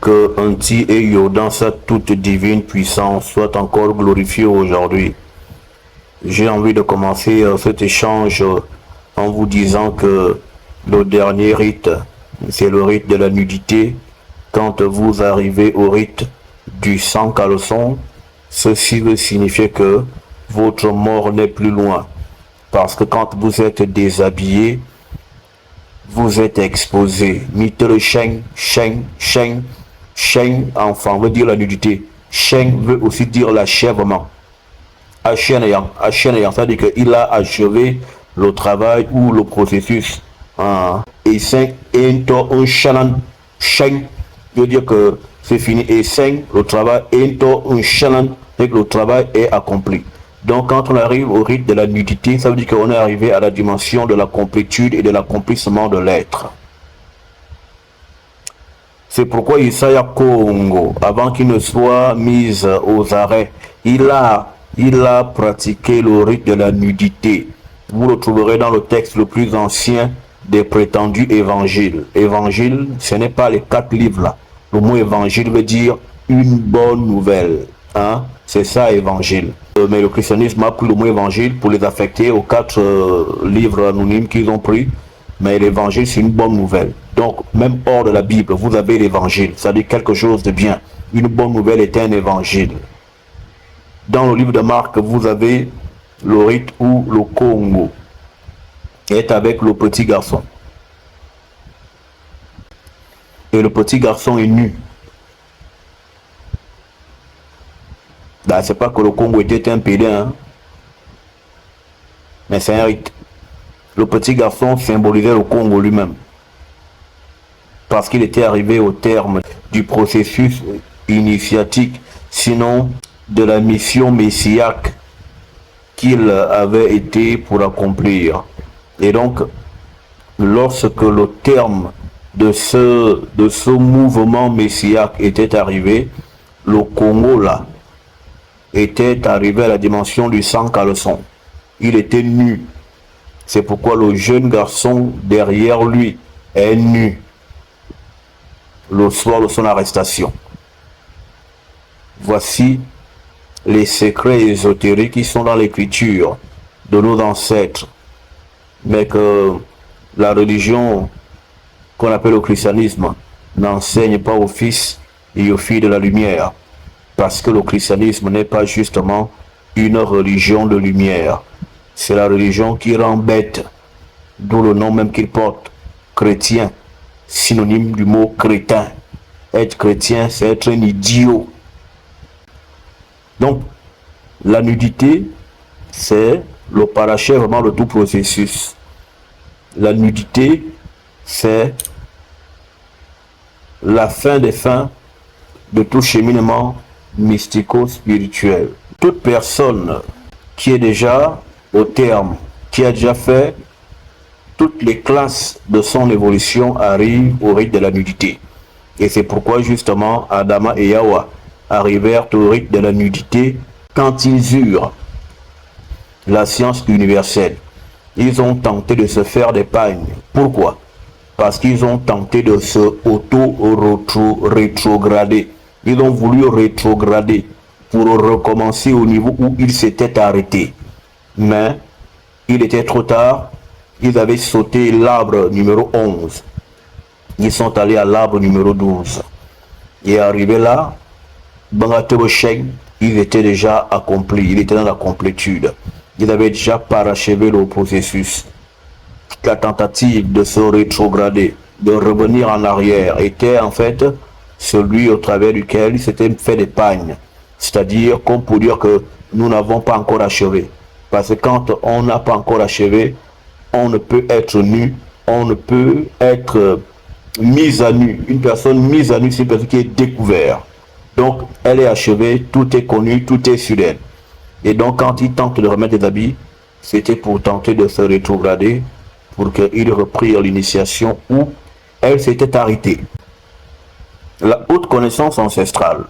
Que Anti et Yo, dans sa toute divine puissance, soit encore glorifié aujourd'hui. J'ai envie de commencer cet échange en vous disant que le dernier rite, c'est le rite de la nudité. Quand vous arrivez au rite du sans caleçon, ceci veut signifier que votre mort n'est plus loin. Parce que quand vous êtes déshabillé, vous êtes exposé. Mite le Sheng, enfant veut dire la nudité. Sheng veut aussi dire l'achèvement. Achèvement, c'est-à-dire qu'il a achevé le travail ou le processus. Et Sheng, un chanan, Sheng veut dire que c'est fini. Et Sheng, le travail, un chanan, c'est que le travail est accompli. Donc quand on arrive au rite de la nudité, ça veut dire qu'on est arrivé à la dimension de la complétude et de l'accomplissement de l'être. C'est pourquoi Isaiah Congo, avant qu'il ne soit mis aux arrêts, il a pratiqué le rite de la nudité. Vous le trouverez dans le texte le plus ancien des prétendus évangiles. Évangile, ce n'est pas les 4 livres là. Le mot évangile veut dire une bonne nouvelle. C'est ça, évangile. Mais le christianisme a pris le mot évangile pour les affecter aux 4 livres anonymes qu'ils ont pris. Mais l'évangile, c'est une bonne nouvelle. Donc, même hors de la Bible, vous avez l'évangile. Ça dit quelque chose de bien. Une bonne nouvelle est un évangile. Dans le livre de Marc, vous avez le rite où le Congo est avec le petit garçon. Et le petit garçon est nu. Ben, c'est pas que le Congo était un pédin, mais c'est un rite. Le petit garçon symbolisait le Congo lui-même. Parce qu'il était arrivé au terme du processus initiatique, sinon de la mission messiaque qu'il avait été pour accomplir. Et donc, lorsque le terme de ce mouvement messiaque était arrivé, le Congo là était arrivé à la dimension du sans caleçon. Il était nu. C'est pourquoi le jeune garçon derrière lui est nu le soir de son arrestation. Voici les secrets ésotériques qui sont dans l'écriture de nos ancêtres, mais que la religion qu'on appelle le christianisme n'enseigne pas aux fils et aux filles de la lumière, parce que le christianisme n'est pas justement une religion de lumière. C'est la religion qui rend bête, d'où le nom même qu'il porte, chrétien, synonyme du mot crétin. Être chrétien, c'est être un idiot. Donc, la nudité, c'est le parachèvement de tout processus. La nudité, c'est la fin des fins de tout cheminement mystico-spirituel. Toute personne qui est déjà au terme, qui a déjà fait toutes les classes de son évolution, arrive au rite de la nudité. Et c'est pourquoi justement Adama et Yawa arrivèrent au rite de la nudité quand ils eurent la science universelle. Ils ont tenté de se faire des pagnes. Pourquoi? Parce qu'ils ont tenté de se auto-rétrograder. Ils ont voulu rétrograder pour recommencer au niveau où ils s'étaient arrêtés. Mais il était trop tard. Ils avaient sauté l'arbre numéro 11. Ils sont allés à l'arbre numéro 12. Et arrivés là, Bangatebo Sheng, ils étaient déjà accomplis. Ils étaient dans la complétude. Ils avaient déjà parachevé le processus. La tentative de se rétrograder, de revenir en arrière, était en fait celui au travers duquel ils s'étaient fait des pagnes. C'est-à-dire qu'on peut dire que nous n'avons pas encore achevé. Parce que quand on n'a pas encore achevé, on ne peut être nu, on ne peut être mise à nu. Une personne mise à nu, c'est une personne qui est découverte. Donc, elle est achevée, tout est connu, tout est sur elle. Et donc, quand il tente de remettre des habits, c'était pour tenter de se rétrograder, pour qu'il reprirent l'initiation où elle s'était arrêtée. La haute connaissance ancestrale